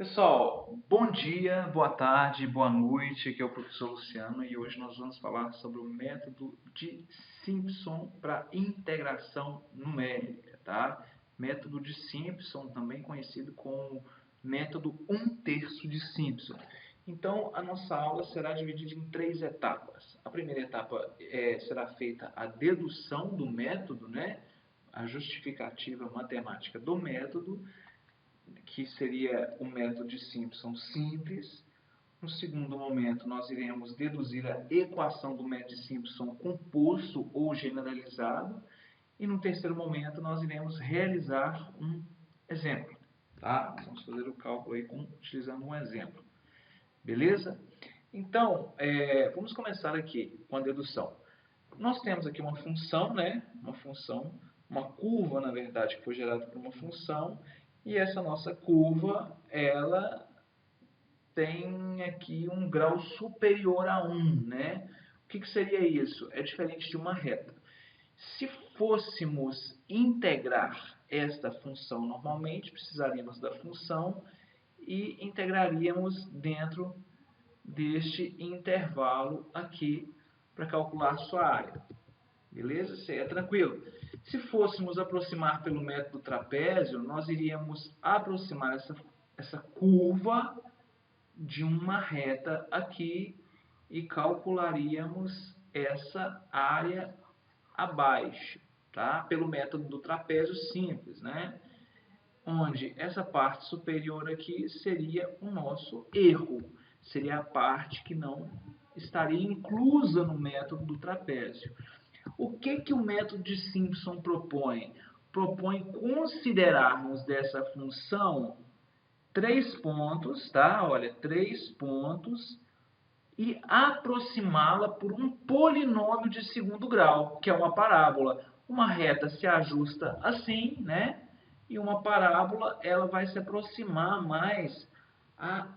Pessoal, bom dia, boa tarde, boa noite. Aqui é o professor Luciano e hoje nós vamos falar sobre o método de Simpson para integração numérica, tá? Método de Simpson, também conhecido como método 1/3 de Simpson. Então, a nossa aula será dividida em 3 etapas. A primeira etapa será feita a dedução do método, né? A justificativa matemática do método, que seria o método de Simpson simples. No segundo momento, nós iremos deduzir a equação do método de Simpson composto ou generalizado. E no terceiro momento, nós iremos realizar um exemplo. Tá? Vamos fazer o cálculo aí utilizando um exemplo. Beleza? Então, vamos começar aqui com a dedução. Nós temos aqui uma função, né? Uma curva, na verdade, que foi gerada por uma função. E essa nossa curva, ela tem aqui um grau superior a 1, né? O que seria isso? É diferente de uma reta. Se fôssemos integrar esta função normalmente, precisaríamos da função e integraríamos dentro deste intervalo aqui para calcular sua área. Beleza? Isso aí é tranquilo. Se fôssemos aproximar pelo método trapézio, nós iríamos aproximar essa curva de uma reta aqui e calcularíamos essa área abaixo, tá? Pelo método do trapézio simples, né? Onde essa parte superior aqui seria o nosso erro, seria a parte que não estaria inclusa no método do trapézio. O que o método de Simpson propõe? Propõe considerarmos dessa função 3 pontos, tá? Olha, 3 pontos e aproximá-la por um polinômio de segundo grau, que é uma parábola. Uma reta se ajusta assim, né? E uma parábola, ela vai se aproximar mais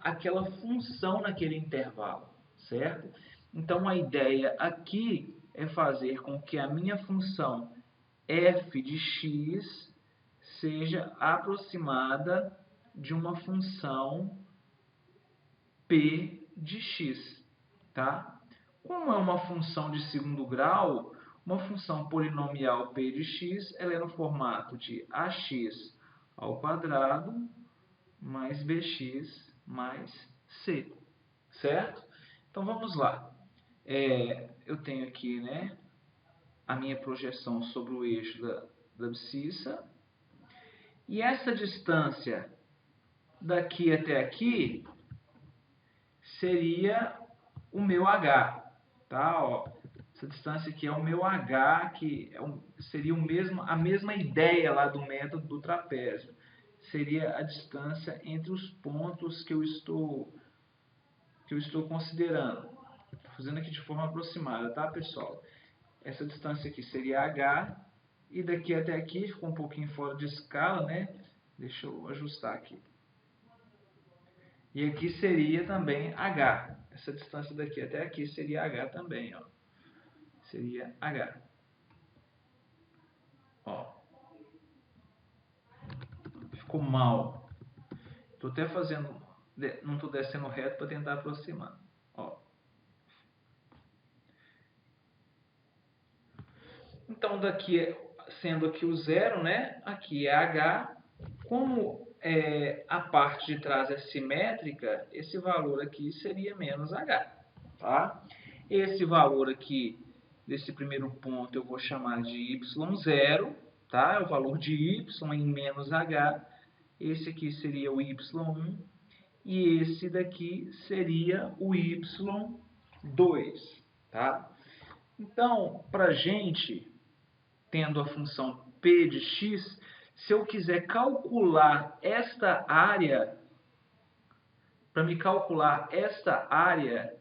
àquela função naquele intervalo, certo? Então, a ideia aqui é fazer com que a minha função f de x seja aproximada de uma função p de x, tá? Como é uma função de segundo grau, uma função polinomial p de x, ela é no formato de ax ao quadrado mais bx mais c, certo? Então, vamos lá. Eu tenho aqui, né, a minha projeção sobre o eixo da abscissa. E essa distância daqui até aqui seria o meu h, tá? Ó, essa distância aqui é o meu h, que seria a mesma ideia lá do método do trapézio. Seria a distância entre os pontos que eu estou considerando. Estou fazendo aqui de forma aproximada, tá, pessoal? Essa distância aqui seria h, e daqui até aqui ficou um pouquinho fora de escala, né? Deixa eu ajustar aqui. E aqui seria também h. Essa distância daqui até aqui seria h também, ó. Seria h. Ó. Ficou mal. Estou até fazendo... Não estou descendo reto para tentar aproximar. Ó. Então, daqui, sendo aqui o zero, né? Aqui é h. Como a parte de trás é simétrica, esse valor aqui seria menos h. Tá? Esse valor aqui, desse primeiro ponto, eu vou chamar de y0, tá? É o valor de y em menos h. Esse aqui seria o y1 e esse daqui seria o y2, tá? Então, para a gente, tendo a função p de x, se eu quiser calcular esta área, para me calcular esta área,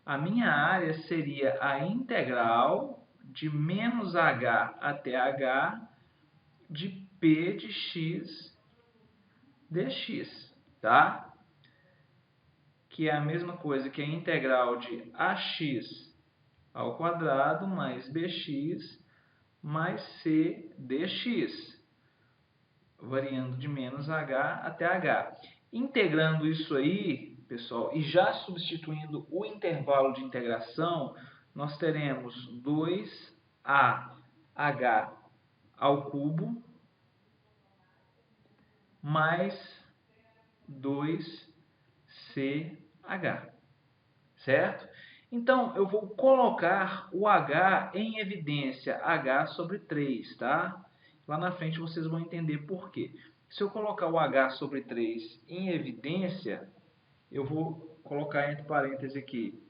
a minha área seria a integral de menos h até h de p de x dx, tá? Que é a mesma coisa que a integral de ax ao quadrado mais bx mais c dx, variando de menos h até h. Integrando isso aí, pessoal, e já substituindo o intervalo de integração, nós teremos 2AH ao cubo mais 2CH, certo? Então, eu vou colocar o H em evidência, H sobre 3, tá? Lá na frente vocês vão entender por quê. Se eu colocar o H sobre 3 em evidência, eu vou colocar entre parênteses aqui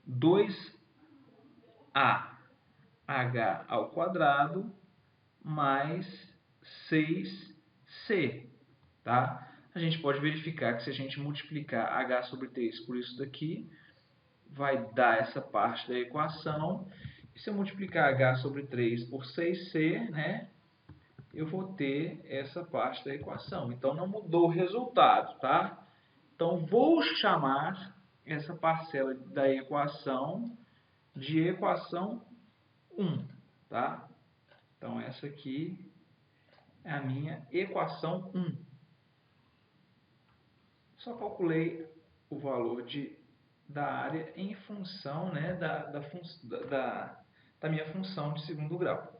2AH ao quadrado mais 6C, tá? A gente pode verificar que se a gente multiplicar H sobre 3 por isso daqui, vai dar essa parte da equação. E se eu multiplicar H sobre 3 por 6C, né, eu vou ter essa parte da equação. Então, não mudou o resultado, tá? Então, vou chamar essa parcela da equação de equação 1, tá? Então, essa aqui é a minha equação 1. Só calculei o valor da área em função, né, da minha função de segundo grau.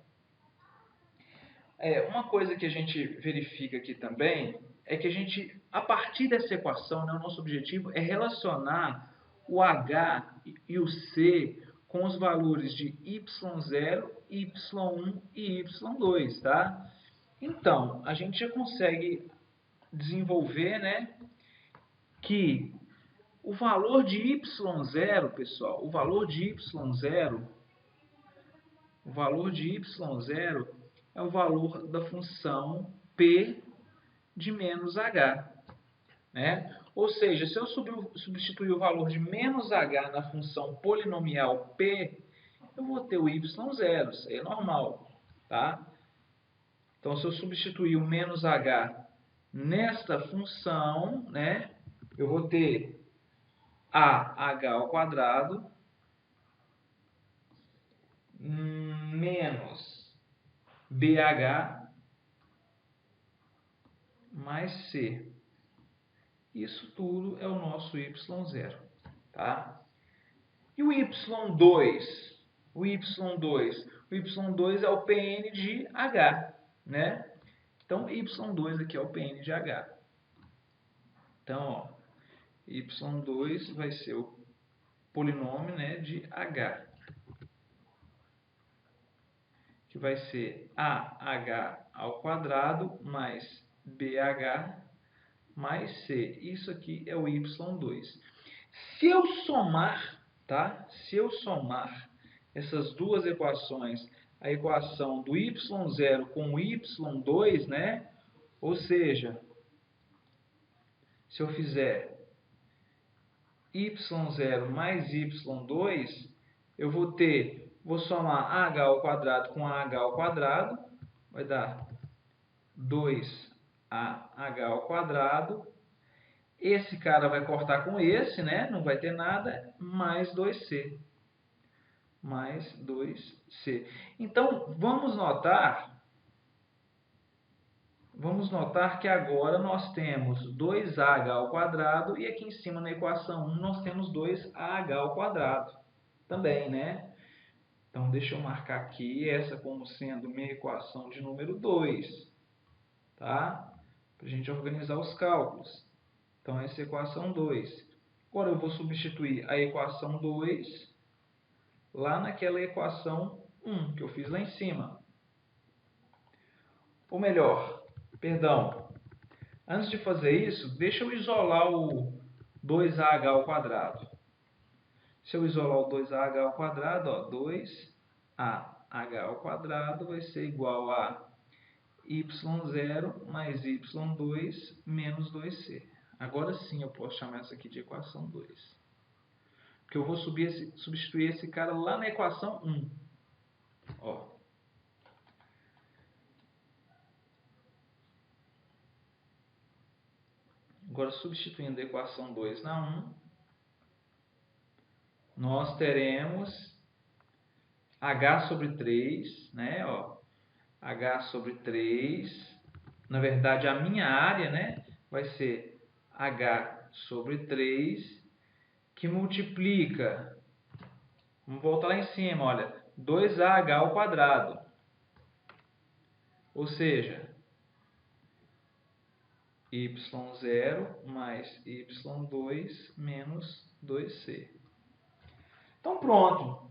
Uma coisa que a gente verifica aqui também é que a gente, a partir dessa equação, né, o nosso objetivo é relacionar o H e o C com os valores de y0, y1 e y2, tá? Então, a gente já consegue desenvolver, né, que o valor de y0, pessoal, o valor de y0 é o valor da função p de menos h, né? Ou seja, se eu substituir o valor de menos h na função polinomial p, eu vou ter o y0, isso é normal, tá? Então, se eu substituir o menos h nesta função, né, eu vou ter AH ao quadrado menos BH mais C. Isso tudo é o nosso Y0, tá? E o Y2? O Y2 é o PN de H, né? Então, Y2 aqui é o PN de H. Então, ó, Y2 vai ser o polinômio, né, de H, que vai ser AH ao quadrado mais BH mais C. Isso aqui é o Y2. Se eu somar, tá? Se eu somar essas duas equações, a equação do Y0 com o Y2, né? Ou seja, se eu fizer Y0 mais Y2, eu vou somar AH ao quadrado com AH ao quadrado, vai dar 2AH ao quadrado. Esse cara vai cortar com esse, né? Não vai ter nada, mais 2C. Mais 2C. Então, vamos notar que agora nós temos 2AH ao quadrado e aqui em cima na equação 1 nós temos 2AH ao quadrado também, né? Então, deixa eu marcar aqui essa como sendo minha equação de número 2, tá? Para a gente organizar os cálculos. Então, essa é a equação 2. Agora, eu vou substituir a equação 2 lá naquela equação 1 que eu fiz lá em cima. Ou melhor, perdão, antes de fazer isso, deixa eu isolar o 2AH ao quadrado. Se eu isolar o 2AH ao quadrado, ó, 2AH ao quadrado vai ser igual a y0 mais y2 menos 2c. Agora sim eu posso chamar essa aqui de equação 2. Porque eu vou substituir esse cara lá na equação 1. Ó. Agora, substituindo a equação 2 na 1, nós teremos h sobre 3, né? Ó, h sobre 3, na verdade, a minha área, né? vai ser h sobre 3, que multiplica, vamos voltar lá em cima, olha, 2ah ao quadrado. Ou seja, y0 mais y2 menos 2c. Então pronto,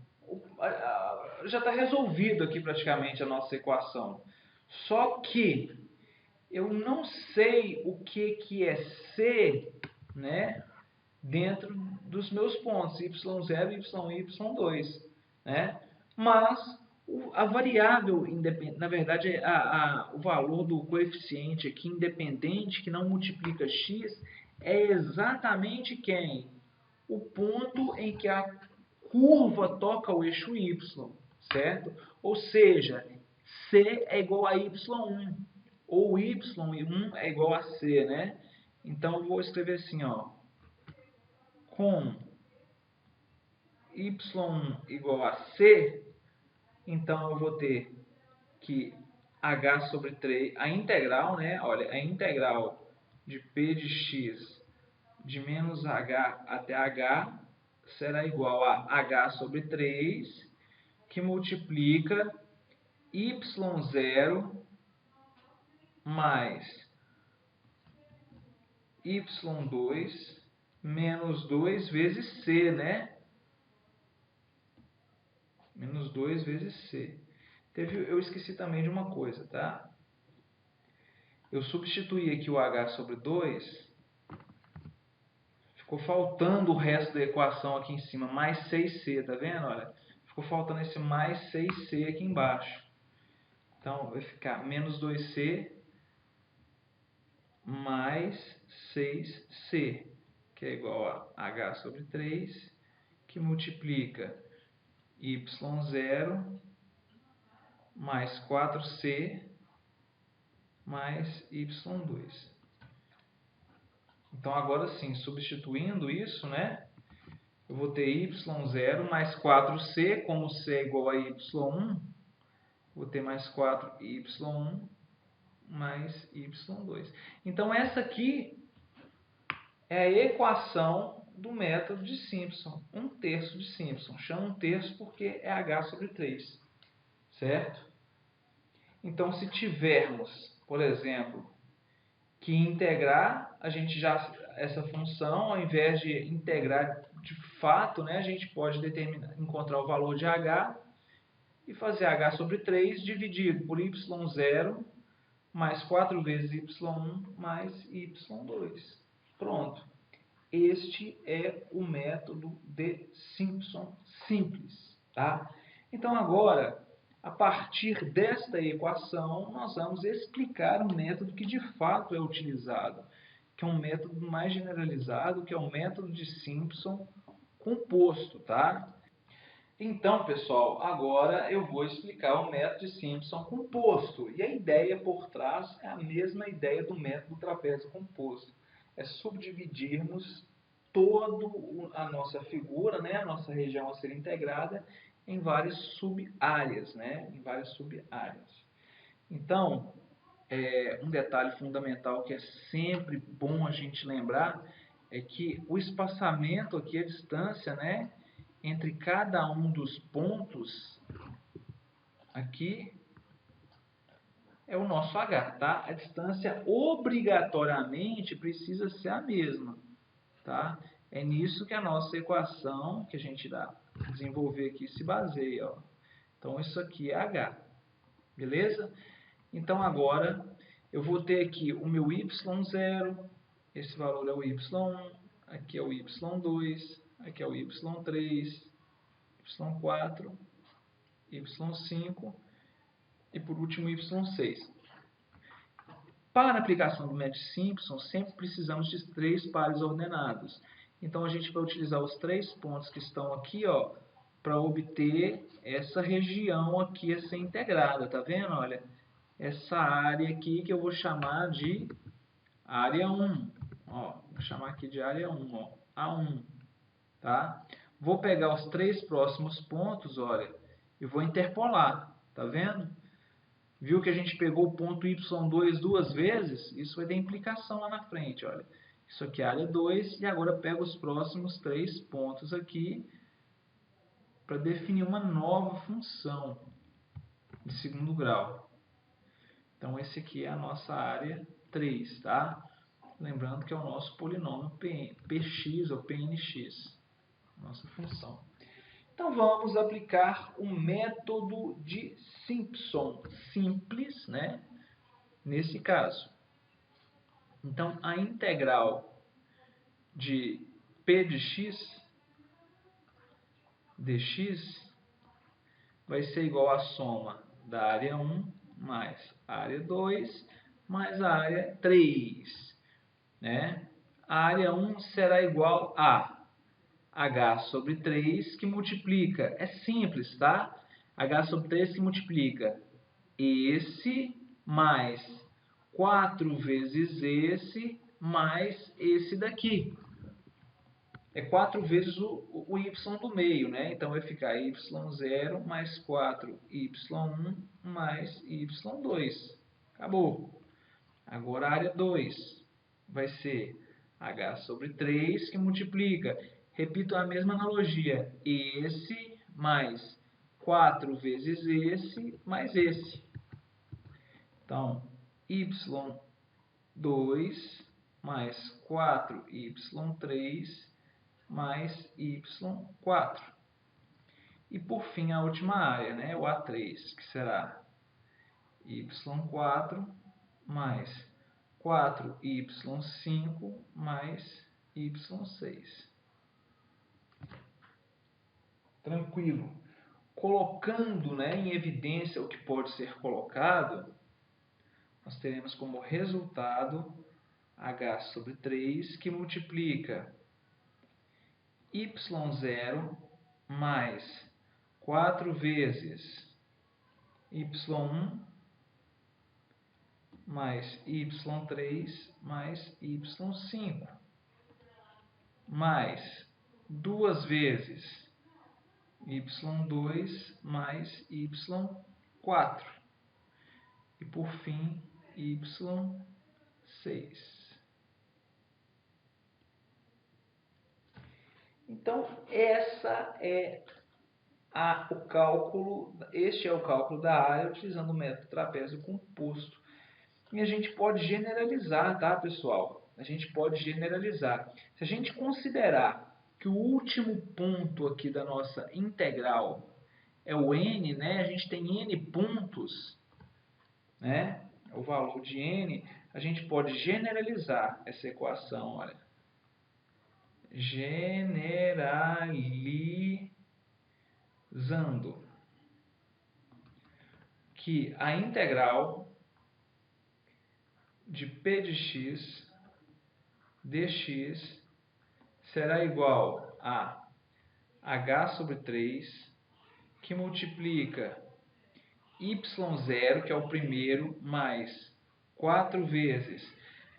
já está resolvido aqui praticamente a nossa equação. Só que eu não sei o que é c, né, dentro dos meus pontos, y0, y1 e y2. Né? Mas a variável independente, na verdade, o valor do coeficiente aqui independente que não multiplica x é exatamente quem? O ponto em que a curva toca o eixo y, certo? Ou seja, c é igual a y1, ou y1 é igual a c, né? Então, eu vou escrever assim, ó, com y1 igual a c, então eu vou ter que h sobre 3, a integral, né? Olha, a integral de p de x de menos h até h será igual a h sobre 3, que multiplica y0 mais y2 menos 2 vezes c, né? Menos 2 vezes c. Eu esqueci também de uma coisa, tá? Eu substituí aqui o h sobre 2, ficou faltando o resto da equação aqui em cima, mais 6c, tá vendo? Olha, ficou faltando esse mais 6c aqui embaixo. Então, vai ficar menos 2c mais 6c, que é igual a h sobre 3, que multiplica y0 mais 4c mais y2. Então, agora sim, substituindo isso, né, eu vou ter y0 mais 4c, como c é igual a y1, vou ter mais 4y1 mais y2. Então, essa aqui é a equação do método de Simpson, 1/3 de Simpson. Chama 1/3 porque é h sobre 3, certo? Então, se tivermos, por exemplo, que integrar, a gente já, essa função, ao invés de integrar de fato, né, a gente pode encontrar o valor de h e fazer h sobre 3 dividido por y0 mais 4 vezes y1 mais y2. Pronto. Este é o método de Simpson simples, tá? Então, agora, a partir desta equação, nós vamos explicar o método que de fato é utilizado, que é um método mais generalizado, que é o método de Simpson composto, tá? Então, pessoal, agora eu vou explicar o método de Simpson composto. E a ideia por trás é a mesma ideia do método trapézio composto. É subdividirmos toda a nossa figura, né, a nossa região a ser integrada, em várias sub-áreas, né, em várias sub-áreas. Então, um detalhe fundamental que é sempre bom a gente lembrar é que o espaçamento aqui, a distância, né, entre cada um dos pontos aqui é o nosso h, tá? A distância obrigatoriamente precisa ser a mesma, tá? É nisso que a nossa equação que a gente irá desenvolver aqui se baseia, ó. Então, isso aqui é h, beleza? Então, agora, eu vou ter aqui o meu y0, esse valor é o y1, aqui é o y2, aqui é o y3, y4, y5 e, por último, y6. Para a aplicação do método Simpson, sempre precisamos de 3 pares ordenados. Então, a gente vai utilizar os 3 pontos que estão aqui, ó, para obter essa região aqui a ser integrada, tá vendo? Olha, essa área aqui que eu vou chamar de área 1. Ó, vou chamar aqui de área 1, ó, A1, tá? Vou pegar os 3 próximos pontos, olha, e vou interpolar, tá vendo? Viu que a gente pegou o ponto y2 duas vezes? Isso vai ter implicação lá na frente, olha. Isso aqui é área 2 e agora pego os próximos 3 pontos aqui para definir uma nova função de segundo grau. Então, esse aqui é a nossa área 3, tá? Lembrando que é o nosso polinômio px ou pnx, nossa função. Então, vamos aplicar o método de Simpson, simples, né? Nesse caso. Então, a integral de p de x dx vai ser igual à soma da área 1 mais a área 2 mais a área 3. Né? A área 1 será igual a h sobre 3 que multiplica, é simples, tá? H sobre 3 que multiplica esse mais 4 vezes esse mais esse daqui. É 4 vezes o y do meio, né? Então vai ficar y0 mais 4y1 mais y2. Acabou. Agora a área 2 vai ser h sobre 3 que multiplica. Repito a mesma analogia. Esse mais 4 vezes esse mais esse. Então, y2 mais 4y3 mais y4. E por fim a última área, né? O A3, que será y4 mais 4y5 mais y6. Tranquilo. Colocando, né, em evidência o que pode ser colocado, nós teremos como resultado h sobre 3 que multiplica y0 mais 4 vezes y1 mais y3 mais y5 mais 2 vezes y2 mais y4 e por fim y6. Então, este é o cálculo da área utilizando o método trapézio composto. E a gente pode generalizar, tá, pessoal? A gente pode generalizar. Se a gente considerar que o último ponto aqui da nossa integral é o n, né? A gente tem n pontos, né? O valor de n, a gente pode generalizar essa equação, olha. Generalizando que a integral de p de x dx será igual a h sobre 3 que multiplica y0, que é o primeiro, mais 4 vezes.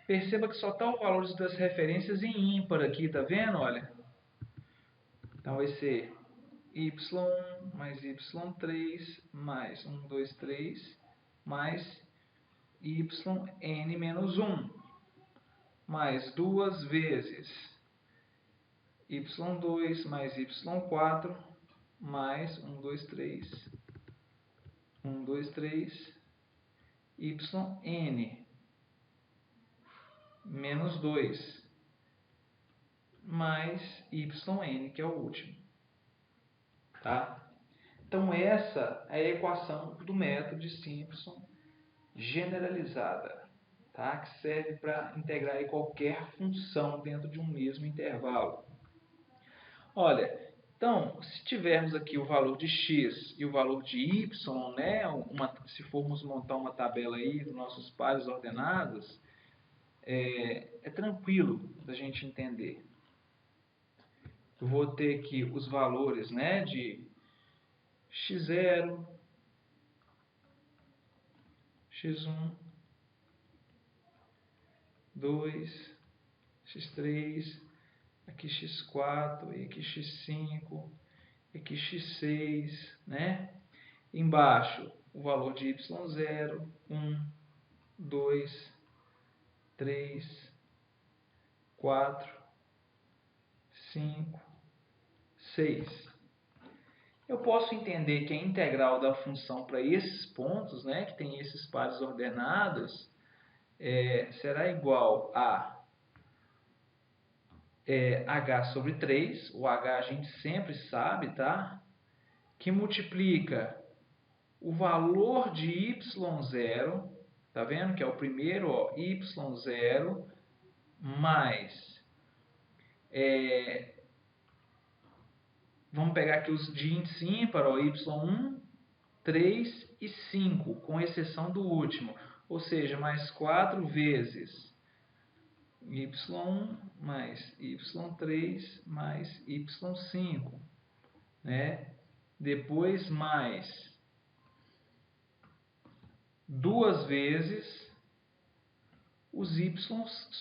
Perceba que só está o valor das referências em ímpar aqui, tá vendo? Olha. Então vai ser y1 mais y3 mais 1, 2, 3 mais yn menos 1 mais 2 vezes y2 mais y4 mais 1, 2, 3 1, 2, 3 yn menos 2 mais yn, que é o último. Tá? Então, essa é a equação do método de Simpson generalizada, tá? Que serve para integrar qualquer função dentro de um mesmo intervalo. Olha, então, se tivermos aqui o valor de x e o valor de y, né, se formos montar uma tabela aí dos nossos pares ordenados, é tranquilo da gente entender. Eu vou ter aqui os valores, né, de x0, x1, 2, x3, aqui x4, e aqui x5, e aqui x6, né? Embaixo, o valor de y0, 1, 2, 3, 4, 5, 6. Eu posso entender que a integral da função para esses pontos, né, que tem esses pares ordenados, será igual a h sobre 3, o h a gente sempre sabe, tá? Que multiplica o valor de y0, tá vendo? Que é o primeiro, ó, y0 mais, vamos pegar aqui os de índice ímpar, ó, y1, 3 e 5, com exceção do último, ou seja, mais 4 vezes y1 mais y3 mais y5, né? Depois mais 2 vezes os y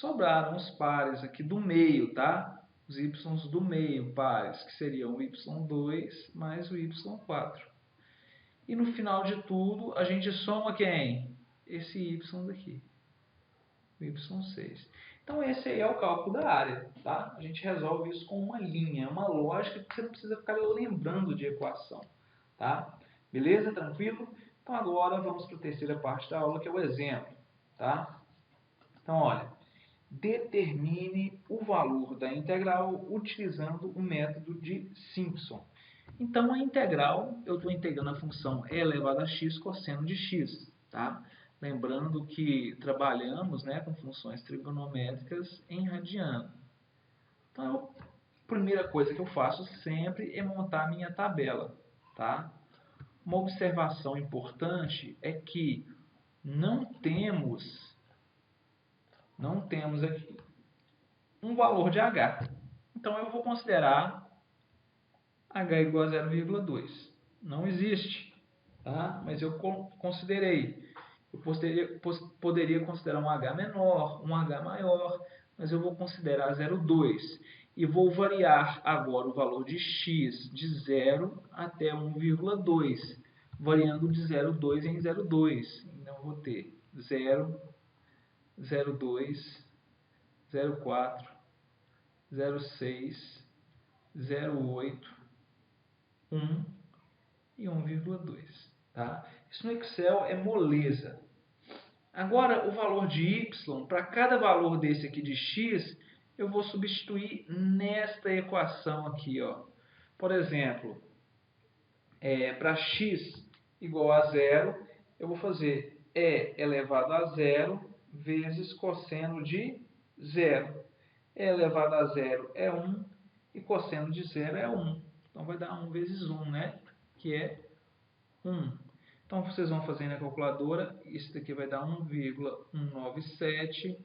sobraram, os pares aqui do meio, tá? Os y do meio, pares, que seriam o y2 mais o y4. E no final de tudo, a gente soma quem? Esse y daqui, o y6. Então, esse aí é o cálculo da área, tá? A gente resolve isso com uma linha, uma lógica que você não precisa ficar lembrando de equação, tá? Beleza? Tranquilo? Então, agora vamos para a terceira parte da aula, que é o exemplo, tá? Então, olha, determine o valor da integral utilizando o método de Simpson. Então, a integral, eu estou integrando a função e elevado a x cosseno de x, tá? Lembrando que trabalhamos, né, com funções trigonométricas em radiano. Então, a primeira coisa que eu faço sempre é montar a minha tabela, tá? Uma observação importante é que não temos aqui um valor de h. Então, eu vou considerar h igual a 0,2. Não existe, tá? Mas eu considerei. Eu poderia considerar um h menor, um h maior, mas eu vou considerar 0,2. E vou variar agora o valor de x de 0 até 1,2, variando de 0,2 em 0,2. Então, vou ter 0, 0,2, 0,4, 0,6, 0,8, 1 e 1,2. Tá? Isso no Excel é moleza. Agora, o valor de y, para cada valor desse aqui de x, eu vou substituir nesta equação aqui. Ó. Por exemplo, para x igual a 0, eu vou fazer e elevado a 0 vezes cosseno de 0. E elevado a 0 é 1 e cosseno de 0 é 1. Então, vai dar 1 vezes 1, né? Que é 1. Então, vocês vão fazer na calculadora. Isso daqui vai dar 1,197,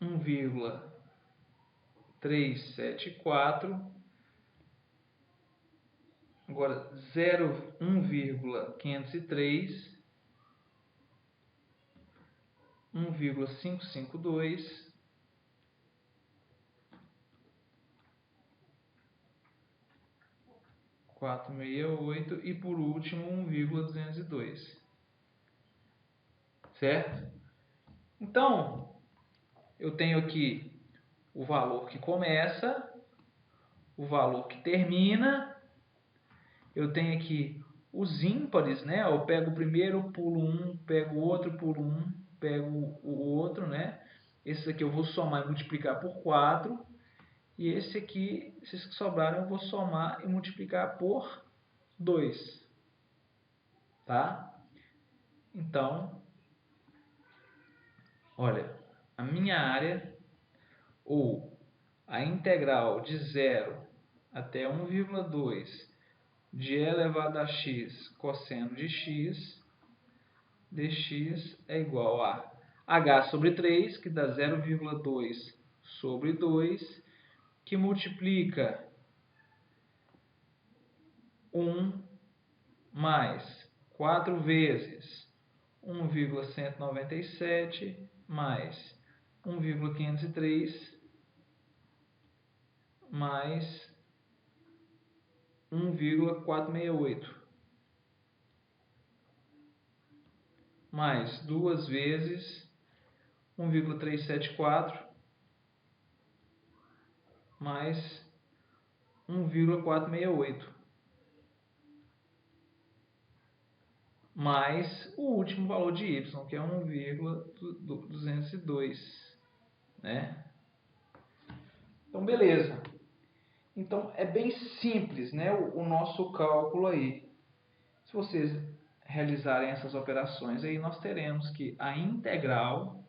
1,374. Agora, 1,503, 1,552, 468 e, por último, 1,202. Certo? Então, eu tenho aqui o valor que começa, o valor que termina. Eu tenho aqui os ímpares, né? Eu pego o primeiro, pulo um, pego o outro, pulo um, pego o outro, né? Esse aqui eu vou somar e multiplicar por 4. E esse aqui, esses que sobraram, eu vou somar e multiplicar por 2. Tá? Então, olha, a minha área, ou a integral de 0 até 1,2 de e elevado a x cosseno de x dx é igual a h sobre 3, que dá 0,2 sobre 2, que multiplica 1 mais 4 vezes 1,197 mais 1,503 mais 1,468. mais 2 vezes 1,374 mais 1,468 mais o último valor de y, que é 1,202, né? Então, beleza. Então, é bem simples, né, o nosso cálculo aí. Se vocês realizarem essas operações aí, nós teremos que a integral,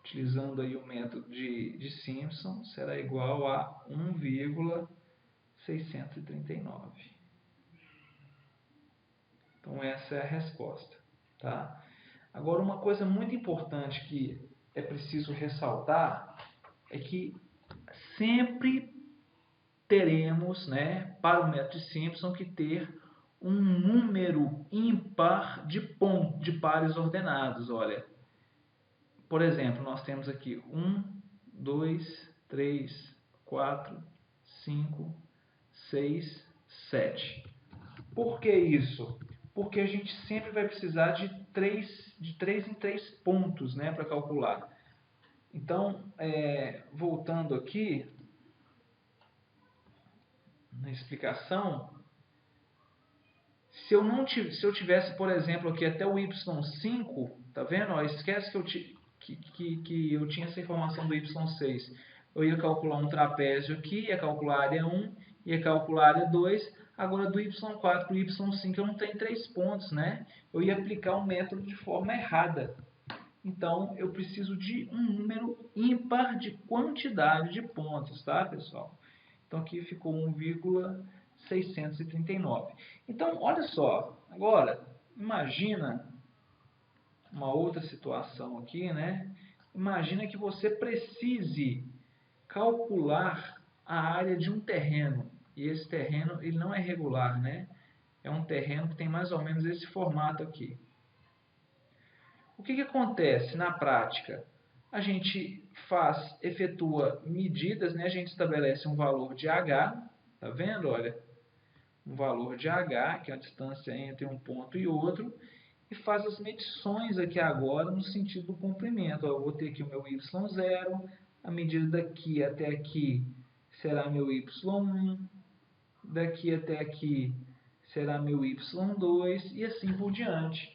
utilizando aí o método de Simpson, será igual a 1,639. Então, essa é a resposta, tá? Agora, uma coisa muito importante que é preciso ressaltar é que sempre teremos, né, para o método de Simpson, que ter um número ímpar de pares ordenados. Olha, por exemplo, nós temos aqui 1, 2, 3, 4, 5, 6, 7. Por que isso? Porque a gente sempre vai precisar de 3 em 3 pontos, né, para calcular. Então, voltando aqui na explicação, se eu tivesse, por exemplo, aqui até o y5, tá vendo? Ó, esquece que eu tinha essa informação do y6. Eu ia calcular um trapézio aqui, ia calcular a área 1, ia calcular a área 2. Agora, do y4 para o y5 eu não tenho 3 pontos, né? Eu ia aplicar o método de forma errada. Então, eu preciso de um número ímpar de quantidade de pontos, tá, pessoal? Então, aqui ficou 1,639. Então, olha só. Agora, imagina uma outra situação aqui, né? Imagina que você precise calcular a área de um terreno. E esse terreno, ele não é regular, né? É um terreno que tem mais ou menos esse formato aqui. O que acontece na prática? A gente efetua medidas, né? A gente estabelece um valor de H, tá vendo? Olha, um valor de H, que é a distância entre um ponto e outro, e faz as medições aqui agora no sentido do comprimento. Eu vou ter aqui o meu y0, a medida daqui até aqui será meu y1, daqui até aqui será meu y2 e assim por diante.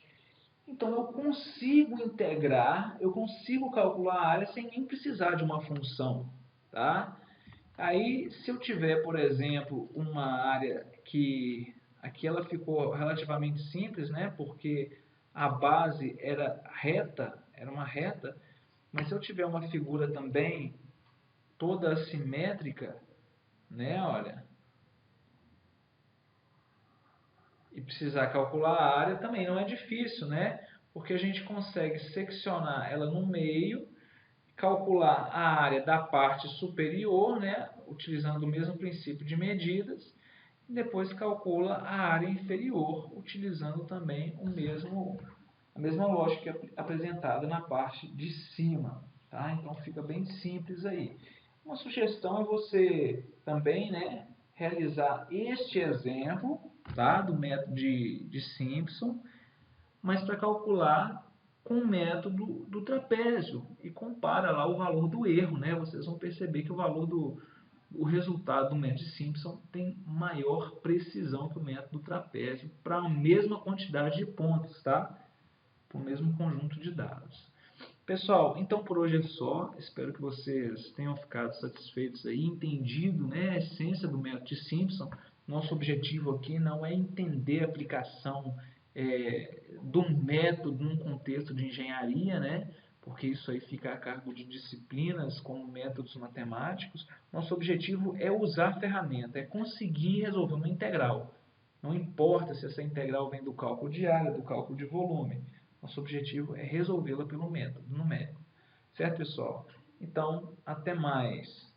Então, eu consigo integrar, eu consigo calcular a área sem nem precisar de uma função, tá? Aí, se eu tiver, por exemplo, uma área que aqui ela ficou relativamente simples, né? Porque a base era reta, era uma reta, mas se eu tiver uma figura também toda assimétrica, né? Olha, e precisar calcular a área também não é difícil, né? Porque a gente consegue seccionar ela no meio, calcular a área da parte superior, né? Utilizando o mesmo princípio de medidas, e depois calcula a área inferior, utilizando também a mesma lógica apresentada na parte de cima. Tá? Então fica bem simples aí. Uma sugestão é você também, né, realizar este exemplo, tá, do método de Simpson, mas para calcular com o método do trapézio e compara lá o valor do erro, né? Vocês vão perceber que o resultado do método de Simpson tem maior precisão que o método do trapézio para a mesma quantidade de pontos, tá? Para o mesmo conjunto de dados. Pessoal, então por hoje é só. Espero que vocês tenham ficado satisfeitos aí, entendido, né, a essência do método de Simpson. Nosso objetivo aqui não é entender a aplicação do método num contexto de engenharia, né, porque isso aí fica a cargo de disciplinas como métodos matemáticos. Nosso objetivo é usar a ferramenta, é conseguir resolver uma integral. Não importa se essa integral vem do cálculo de área, do cálculo de volume. Nosso objetivo é resolvê-la pelo método numérico. Certo, pessoal? Então, até mais.